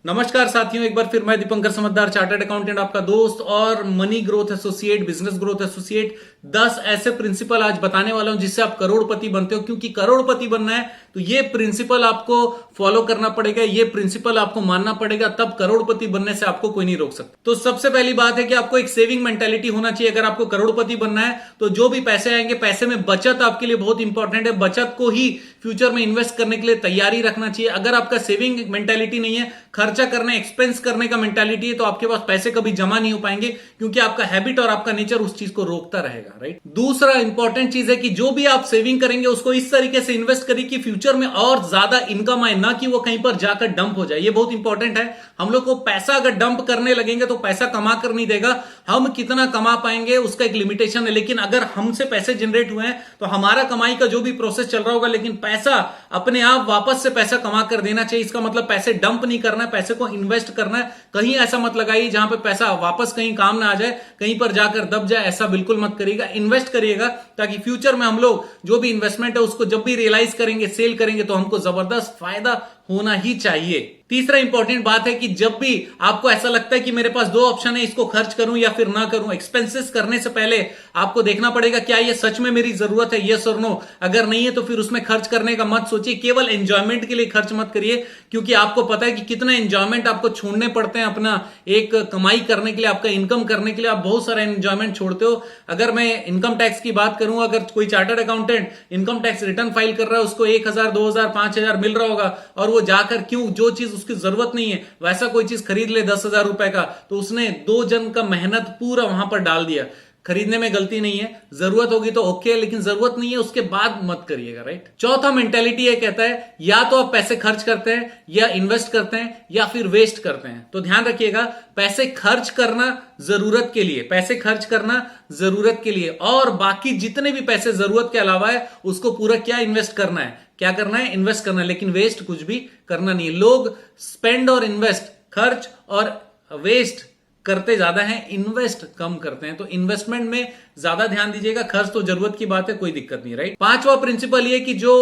नमस्कार साथियों, एक बार फिर मैं दीपंकर समझदार चार्टर्ड अकाउंटेंट आपका दोस्त और money growth associate, business growth associate 10 ऐसे प्रिंसिपल आज बताने वाला हूं जिससे आप करोड़पति बनते हो। क्योंकि करोड़पति बनना है तो ये प्रिंसिपल आपको फॉलो करना पड़ेगा, ये प्रिंसिपल आपको मानना पड़ेगा, तब करोड़पति बनने से आपको कोई नहीं रोक सकता। तो सबसे पहली बात है कि आपको एक सेविंग मेंटेलिटी होना चाहिए। अगर आपको करोड़पति बनना है तो जो भी पैसे आएंगे, पैसे में बचत आपके लिए बहुत इंपॉर्टेंट है। बचत को ही फ्यूचर में इन्वेस्ट करने के लिए तैयारी रखना चाहिए। अगर आपका सेविंग मेंटेलिटी नहीं है, खर्चा करने, एक्सपेंस करने का मेंटालिटी है, तो आपके पास पैसे कभी जमा नहीं हो पाएंगे, क्योंकि आपका हैबिट और आपका नेचर उस चीज को रोकता रहेगा। राइट। दूसरा इंपॉर्टेंट चीज है कि जो भी आप सेविंग करेंगे उसको इस तरीके से इन्वेस्ट करिए कि फ्यूचर में और ज्यादा इनकम आए, ना कि वो कहीं पर जाकर डंप हो जाए। ये बहुत इंपॉर्टेंट है। हम लोग को पैसा अगर डंप करने लगेंगे तो पैसा कमा कर नहीं देगा। हम कितना कमा पाएंगे उसका एक लिमिटेशन है। लेकिन अगर हमसे पैसे जनरेट हुए हैं तो हमारा कमाई का जो भी प्रोसेस चल रहा होगा, लेकिन पैसा अपने आप वापस से पैसा कमा कर देना चाहिए। इसका मतलब पैसे डंप नहीं करना है, पैसे को इन्वेस्ट करना है। कहीं ऐसा मत लगाइए जहां पे पैसा वापस कहीं काम ना आ जाए, कहीं पर जाकर दब जाए, ऐसा बिल्कुल मत करिएगा। इन्वेस्ट करिएगा ताकि फ्यूचर में हम लोग जो भी इन्वेस्टमेंट है उसको जब भी रियलाइज करेंगे, सेल करेंगे, तो हमको जबरदस्त फायदा होना ही चाहिए। तीसरा इंपॉर्टेंट बात है कि जब भी आपको ऐसा लगता है कि मेरे पास दो ऑप्शन है, इसको खर्च करूं या फिर ना करूं, एक्सपेंसेस करने से पहले आपको देखना पड़ेगा क्या ये सच में मेरी जरूरत है, यस और नो। अगर नहीं है तो फिर उसमें खर्च करने का मत सोचिए। केवल एंजॉयमेंट के लिए खर्च मत करिए, क्योंकि आपको पता है कि कितना एंजॉयमेंट आपको छोड़ने पड़ते हैं। अपना एक कमाई करने के लिए, आपका इनकम करने के लिए आप बहुत सारा एंजॉयमेंट छोड़ते हो। अगर मैं इनकम टैक्स की बात करूं, अगर कोई chartered accountant income tax return file कर रहा है, उसको 1000, 2000, 5000 मिल रहा होगा, और वो जाकर क्यों जो चीज उसकी जरूरत नहीं है वैसा कोई चीज खरीद ले 10,000 रुपए का, तो उसने 2 जन का मेहनत पूरा वहां पर डाल दिया। खरीदने में गलती नहीं है, जरूरत होगी तो ओके, लेकिन जरूरत नहीं है उसके बाद मत करिएगा। राइट। चौथा मेंटेलिटी ये कहता है या तो आप पैसे खर्च करते हैं या इन्वेस्ट करते हैं या फिर वेस्ट करते हैं। तो ध्यान रखिएगा, पैसे खर्च करना जरूरत के लिए, पैसे खर्च करना जरूरत के लिए, और बाकी जितने भी पैसे जरूरत के अलावा है उसको पूरा क्या इन्वेस्ट करना है, क्या करना है, इन्वेस्ट करना है। लेकिन वेस्ट कुछ भी करना नहीं है। लोग स्पेंड और इन्वेस्ट, खर्च और वेस्ट करते ज्यादा हैं, इन्वेस्ट कम करते हैं। तो इन्वेस्टमेंट में ज्यादा ध्यान दीजिएगा। खर्च तो जरूरत की बात है, कोई दिक्कत नहीं। राइट। पांचवा प्रिंसिपल ये कि जो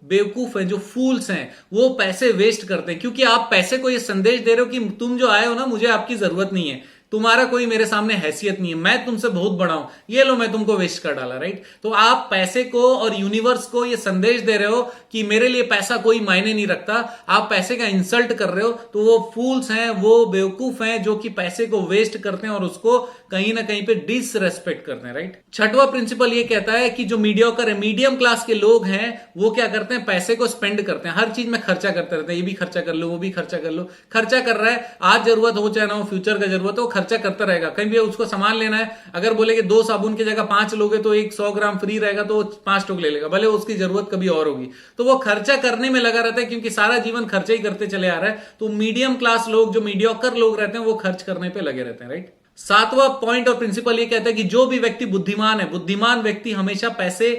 बेवकूफ है, जो फूल्स हैं, वो पैसे वेस्ट करते हैं, क्योंकि आप पैसे को ये संदेश दे रहे हो कि तुम जो आए हो ना, मुझे आपकी जरूरत नहीं है, तुम्हारा कोई मेरे सामने हैसियत नहीं है, मैं तुमसे बहुत बड़ा हूं, ये लो मैं तुमको वेस्ट कर डाला। राइट। तो आप पैसे को और यूनिवर्स को ये संदेश दे रहे हो कि मेरे लिए पैसा कोई मायने नहीं रखता। आप पैसे का इंसल्ट कर रहे हो। तो वो फूल्स हैं, वो बेवकूफ हैं जो कि पैसे को वेस्ट करते हैं और उसको कहीं ना कहीं पे डिसरेस्पेक्ट करते हैं। राइट। छठवां प्रिंसिपल ये कहता है कि जो मीडियोकर है, मीडियम क्लास के लोग हैं, वो क्या करते हैं, पैसे को स्पेंड करते हैं, हर चीज में खर्चा करते रहते हैं। ये भी खर्चा कर लो, वो भी खर्चा कर लो। खर्चा कर रहा है, आज जरूरत हो चाहे ना हो, फ्यूचर का जरूरत हो, खर्चा करता रहेगा। कहीं भी उसको सामान लेना है, अगर बोले कि 2 साबुन की जगह 5 लोगे तो एक 100 ग्राम फ्री रहेगा, तो 5 टोक ले लेगा, भले उसकी जरूरत कभी और होगी। तो वो खर्चा करने में लगा रहता है, क्योंकि सारा जीवन खर्चा ही करते चले आ रहा है। तो मीडियम क्लास लोग, जो मीडियोकर लोग रहते हैं, वो खर्च करने पे लगे रहते हैं। राइट। सातवां पॉइंट और प्रिंसिपल ये कहता है कि जो भी व्यक्ति बुद्धिमान है, बुद्धिमान व्यक्ति हमेशा पैसे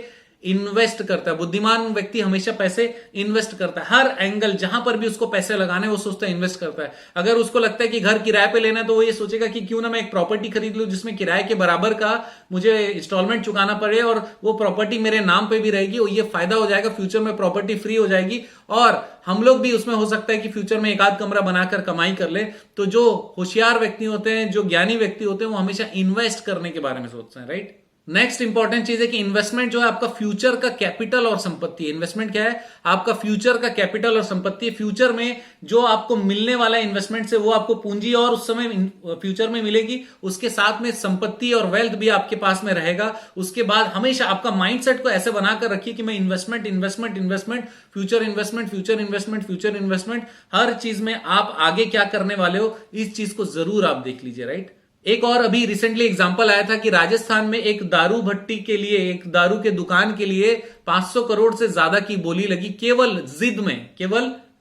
इन्वेस्ट करता है। बुद्धिमान व्यक्ति हमेशा पैसे इन्वेस्ट करता है। हर एंगल, जहां पर भी उसको पैसे लगाने, वो सोचता है, इन्वेस्ट करता है। अगर उसको लगता है कि घर किराए पे लेना है, तो वो ये सोचेगा कि क्यों ना मैं एक प्रॉपर्टी खरीद लूं जिसमें किराए के बराबर का मुझे इंस्टॉलमेंट चुकाना पड़े, और वो प्रॉपर्टी मेरे नाम पे भी रहेगी, और ये फायदा हो जाएगा, फ्यूचर में प्रॉपर्टी फ्री हो जाएगी, और हम लोग भी उसमें हो सकता है कि फ्यूचर में एक आध कमरा बनाकर कमाई कर ले। तो जो होशियार व्यक्ति होते हैं, जो ज्ञानी व्यक्ति होते हैं, वो हमेशा इन्वेस्ट करने के बारे में सोचते हैं। राइट। नेक्स्ट इंपॉर्टेंट चीज है कि इन्वेस्टमेंट जो है आपका फ्यूचर का कैपिटल और संपत्ति है। इन्वेस्टमेंट क्या है, आपका फ्यूचर का कैपिटल और संपत्ति है। फ्यूचर में जो आपको मिलने वाला है इन्वेस्टमेंट से, वो आपको पूंजी और उस समय फ्यूचर में मिलेगी, उसके साथ में संपत्ति और वेल्थ भी आपके पास में रहेगा। उसके बाद हमेशा आपका माइंडसेट को ऐसे बनाकर रखिए कि मैं investment, investment, investment, future investment, future investment, future investment. हर चीज में आप आगे क्या करने वाले हो, इस चीज को जरूर आप देख लीजिए। राइट। एक और अभी रिसेंटली एग्जांपल आया था कि राजस्थान में एक दारू भट्टी के लिए, एक दारू के दुकान के लिए 500 करोड़ से ज्यादा की बोली लगी, केवल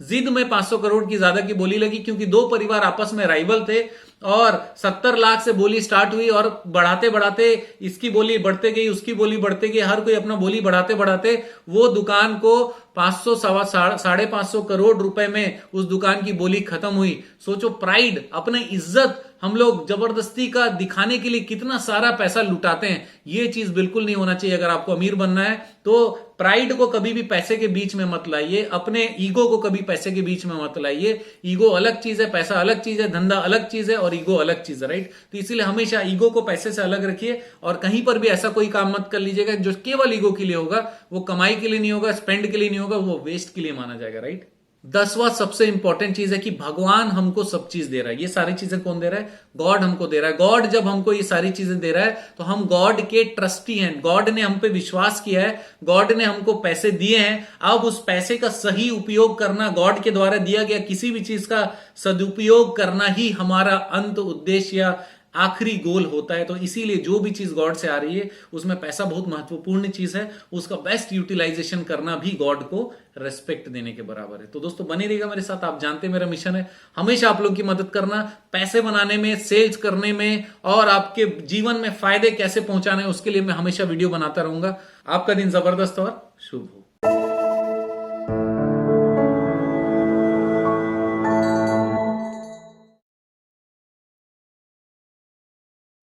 जिद में 500 करोड़ की ज्यादा की बोली लगी, क्योंकि 2 परिवार आपस में राइवल थे, और 70 लाख से बोली स्टार्ट हुई, और बढ़ाते बढ़ाते इसकी बोली बढ़ते गई, उसकी बोली बढ़ते गई, हर कोई अपना बोली बढ़ाते बढ़ाते वो दुकान को 500, 550 करोड़ रुपए में उस दुकान की बोली खत्म हुई। सोचो, प्राइड, अपने इज्जत हम लोग जबरदस्ती का दिखाने के लिए कितना सारा पैसा लुटाते हैं। ये चीज बिल्कुल नहीं होना चाहिए। अगर आपको अमीर बनना है तो प्राइड को कभी भी पैसे के बीच में मत लाइए, अपने ईगो को कभी पैसे के बीच में मत लाइए। ईगो अलग चीज है, पैसा अलग चीज है, धंधा अलग चीज है और ईगो अलग चीज है, राइट। तो इसीलिए हमेशा ईगो को पैसे से अलग रखिए और कहीं पर भी ऐसा कोई काम मत कर लीजिएगा जो केवल ईगो के लिए होगा। वो कमाई के लिए नहीं होगा, स्पेंड के लिए नहीं होगा, वो वेस्ट के लिए माना जाएगा, राइट। 10वां सबसे इंपॉर्टेंट चीज है कि भगवान हमको सब चीज दे रहा है। ये सारी चीजें कौन दे रहा है? गॉड हमको दे रहा है। गॉड जब हमको ये सारी चीजें दे रहा है तो हम गॉड के ट्रस्टी हैं। गॉड ने हम पे विश्वास किया है, गॉड ने हमको पैसे दिए हैं। अब उस पैसे का सही उपयोग करना, गॉड के द्वारा दिया गया किसी भी चीज का सदुपयोग करना ही हमारा अंत उद्देश्य या आखिरी गोल होता है। तो इसीलिए जो भी चीज गॉड से आ रही है उसमें पैसा बहुत महत्वपूर्ण चीज है। उसका बेस्ट यूटिलाइजेशन करना भी गॉड को रेस्पेक्ट देने के बराबर है। तो दोस्तों बने रहिएगा मेरे साथ। आप जानते हैं मेरा मिशन है हमेशा आप लोग की मदद करना, पैसे बनाने में, सेल्स करने में और आपके जीवन में फायदे कैसे पहुंचाने उसके लिए मैं हमेशा वीडियो बनाता रहूंगा। आपका दिन जबरदस्त और शुभ हो।